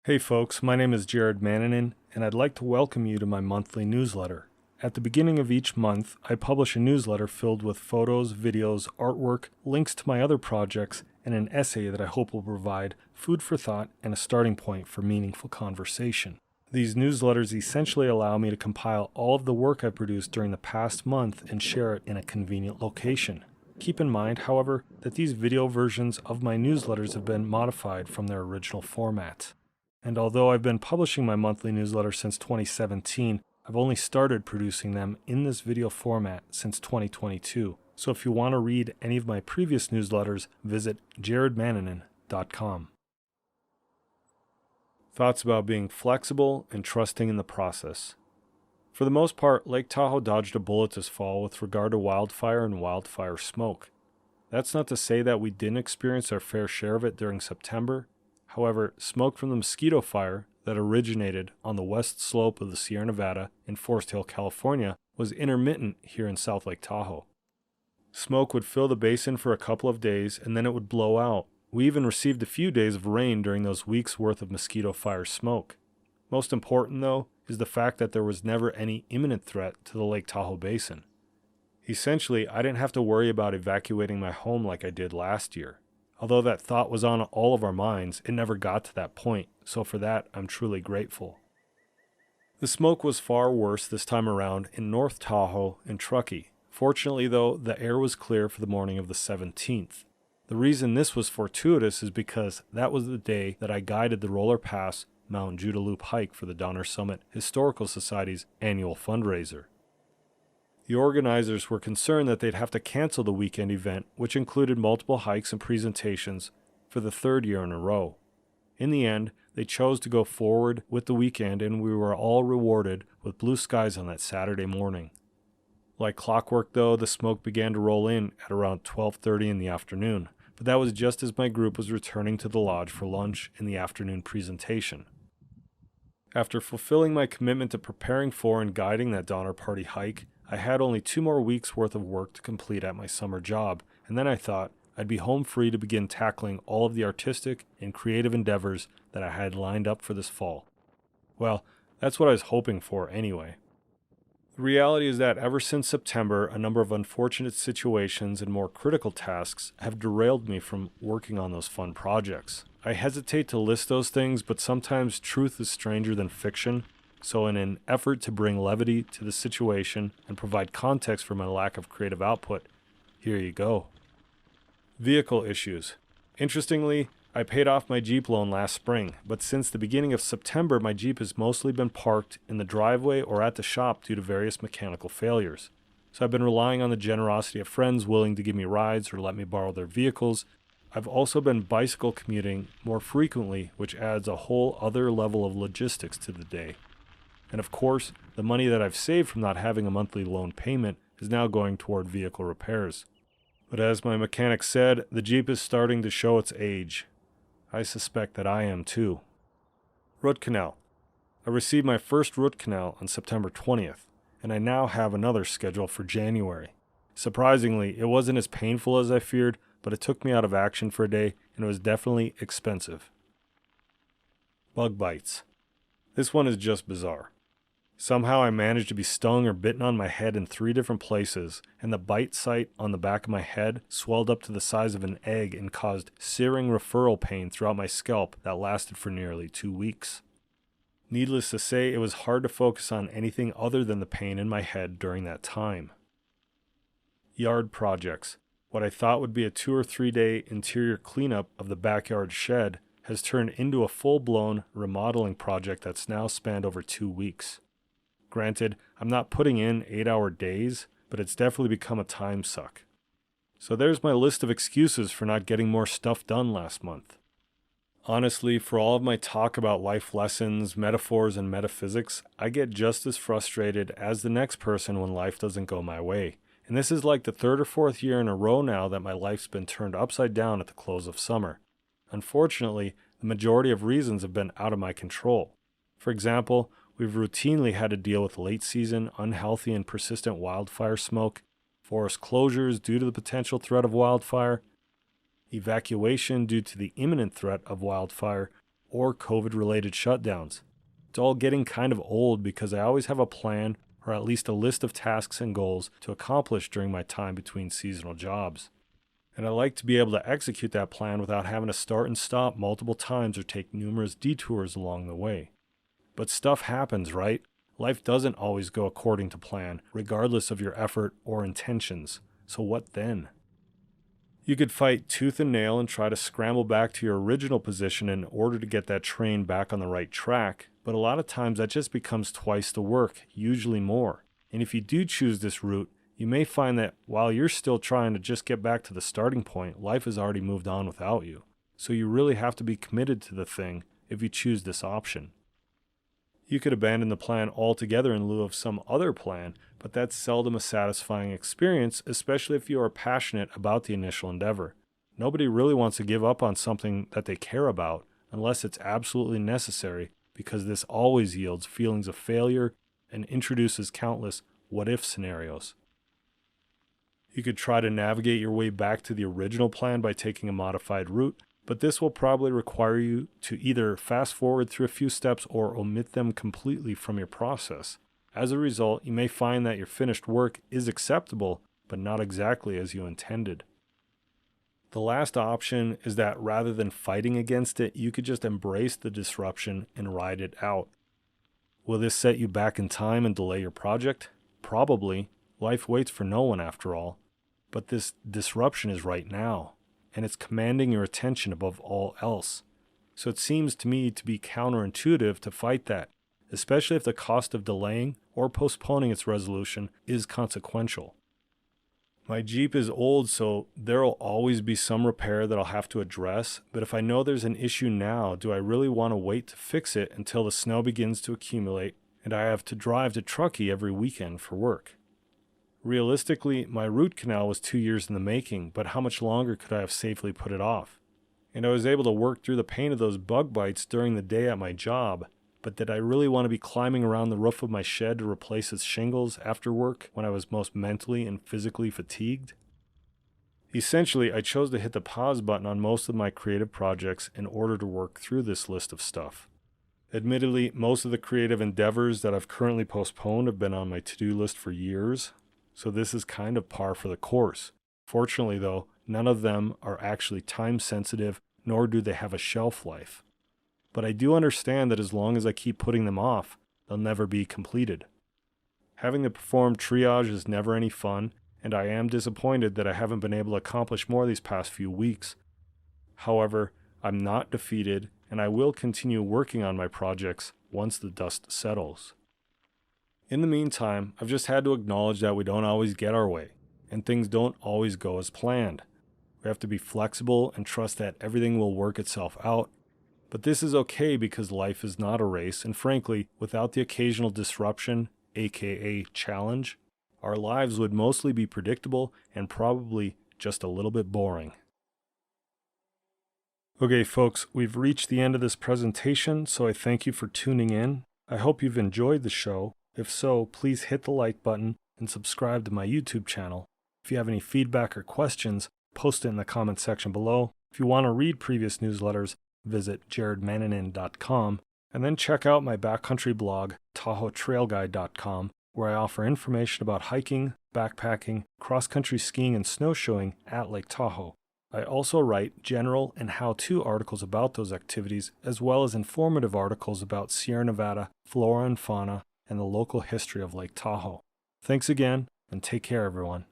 Hey folks, my name is Jared Mannanen, and I'd like to welcome you to my monthly newsletter. At the beginning of each month, I publish a newsletter filled with photos, videos, artwork, links to my other projects, and an essay that I hope will provide food for thought and a starting point for meaningful conversation. These newsletters essentially allow me to compile all of the work I produced during the past month and share it in a convenient location. Keep in mind, however, that these video versions of my newsletters have been modified from their original format. And although I've been publishing my monthly newsletter since 2017, I've only started producing them in this video format since 2022. So if you want to read any of my previous newsletters, visit jaredmannanen.com. Thoughts about being flexible and trusting in the process. For the most part, Lake Tahoe dodged a bullet this fall with regard to wildfire and wildfire smoke. That's not to say that we didn't experience our fair share of it during September. However, smoke from the mosquito fire that originated on the west slope of the Sierra Nevada in Forest Hill, California, was intermittent here in South Lake Tahoe. Smoke would fill the basin for a couple of days and then it would blow out. We even received a few days of rain during those weeks' worth of mosquito fire smoke. Most important, though, is the fact that there was never any imminent threat to the Lake Tahoe basin. Essentially, I didn't have to worry about evacuating my home like I did last year. Although that thought was on all of our minds, it never got to that point, so for that, I'm truly grateful. The smoke was far worse this time around in North Tahoe and Truckee. Fortunately, though, the air was clear for the morning of the 17th. The reason this was fortuitous is because that was the day that I guided the Roller Pass Mount Judah Loop hike for the Donner Summit Historical Society's annual fundraiser. The organizers were concerned that they'd have to cancel the weekend event, which included multiple hikes and presentations for the third year in a row. In the end, they chose to go forward with the weekend, and we were all rewarded with blue skies on that Saturday morning. Like clockwork, though, the smoke began to roll in at around 12:30 in the afternoon, but that was just as my group was returning to the lodge for lunch and the afternoon presentation. After fulfilling my commitment to preparing for and guiding that Donner Party hike, I had only 2 more weeks worth of work to complete at my summer job, and then I thought I'd be home free to begin tackling all of the artistic and creative endeavors that I had lined up for this fall. Well, that's what I was hoping for anyway. The reality is that ever since September, a number of unfortunate situations and more critical tasks have derailed me from working on those fun projects. I hesitate to list those things, but sometimes truth is stranger than fiction. So in an effort to bring levity to the situation and provide context for my lack of creative output, here you go. Vehicle issues. Interestingly, I paid off my Jeep loan last spring, but since the beginning of September, my Jeep has mostly been parked in the driveway or at the shop due to various mechanical failures. So I've been relying on the generosity of friends willing to give me rides or let me borrow their vehicles. I've also been bicycle commuting more frequently, which adds a whole other level of logistics to the day. And of course, the money that I've saved from not having a monthly loan payment is now going toward vehicle repairs. But as my mechanic said, the Jeep is starting to show its age. I suspect that I am too. Root canal. I received my first root canal on September 20th, and I now have another scheduled for January. Surprisingly, it wasn't as painful as I feared, but it took me out of action for a day, and it was definitely expensive. Bug bites. This one is just bizarre. Somehow I managed to be stung or bitten on my head in 3 different places, and the bite site on the back of my head swelled up to the size of an egg and caused searing referral pain throughout my scalp that lasted for nearly 2 weeks. Needless to say, it was hard to focus on anything other than the pain in my head during that time. Yard projects. What I thought would be a 2 or 3 day interior cleanup of the backyard shed has turned into a full-blown remodeling project that's now spanned over 2 weeks. Granted, I'm not putting in 8-hour days, but it's definitely become a time suck. So there's my list of excuses for not getting more stuff done last month. Honestly, for all of my talk about life lessons, metaphors, and metaphysics, I get just as frustrated as the next person when life doesn't go my way. And this is like the 3rd or 4th year in a row now that my life's been turned upside down at the close of summer. Unfortunately, the majority of reasons have been out of my control. For example, we've routinely had to deal with late season, unhealthy and persistent wildfire smoke, forest closures due to the potential threat of wildfire, evacuation due to the imminent threat of wildfire, or COVID-related shutdowns. It's all getting kind of old because I always have a plan or at least a list of tasks and goals to accomplish during my time between seasonal jobs. And I like to be able to execute that plan without having to start and stop multiple times or take numerous detours along the way. But stuff happens, right? Life doesn't always go according to plan, regardless of your effort or intentions. So what then? You could fight tooth and nail and try to scramble back to your original position in order to get that train back on the right track, but a lot of times that just becomes twice the work, usually more. And if you do choose this route, you may find that while you're still trying to just get back to the starting point, life has already moved on without you. So you really have to be committed to the thing if you choose this option. You could abandon the plan altogether in lieu of some other plan, but that's seldom a satisfying experience, especially if you are passionate about the initial endeavor. Nobody really wants to give up on something that they care about unless it's absolutely necessary, because this always yields feelings of failure and introduces countless what-if scenarios. You could try to navigate your way back to the original plan by taking a modified route, but this will probably require you to either fast forward through a few steps or omit them completely from your process. As a result, you may find that your finished work is acceptable, but not exactly as you intended. The last option is that rather than fighting against it, you could just embrace the disruption and ride it out. Will this set you back in time and delay your project? Probably. Life waits for no one after all. But this disruption is right now, and it's commanding your attention above all else. So it seems to me to be counterintuitive to fight that, especially if the cost of delaying or postponing its resolution is consequential. My Jeep is old, so there'll always be some repair that I'll have to address, but if I know there's an issue now, do I really want to wait to fix it until the snow begins to accumulate and I have to drive to Truckee every weekend for work? Realistically, my root canal was 2 years in the making, but how much longer could I have safely put it off? And I was able to work through the pain of those bug bites during the day at my job, but did I really want to be climbing around the roof of my shed to replace its shingles after work when I was most mentally and physically fatigued? Essentially, I chose to hit the pause button on most of my creative projects in order to work through this list of stuff. Admittedly, most of the creative endeavors that I've currently postponed have been on my to-do list for years, so this is kind of par for the course. Fortunately, though, none of them are actually time-sensitive, nor do they have a shelf life. But I do understand that as long as I keep putting them off, they'll never be completed. Having to perform triage is never any fun, and I am disappointed that I haven't been able to accomplish more these past few weeks. However, I'm not defeated, and I will continue working on my projects once the dust settles. In the meantime, I've just had to acknowledge that we don't always get our way, and things don't always go as planned. We have to be flexible and trust that everything will work itself out. But this is okay because life is not a race, and frankly, without the occasional disruption, aka challenge, our lives would mostly be predictable and probably just a little bit boring. Okay, folks, we've reached the end of this presentation, so I thank you for tuning in. I hope you've enjoyed the show. If so, please hit the like button and subscribe to my YouTube channel. If you have any feedback or questions, post it in the comment section below. If you want to read previous newsletters, visit jaredmananin.com, and then check out my backcountry blog, TahoeTrailGuide.com, where I offer information about hiking, backpacking, cross-country skiing, and snowshoeing at Lake Tahoe. I also write general and how-to articles about those activities, as well as informative articles about Sierra Nevada, flora and fauna, and the local history of Lake Tahoe. Thanks again, and take care, everyone.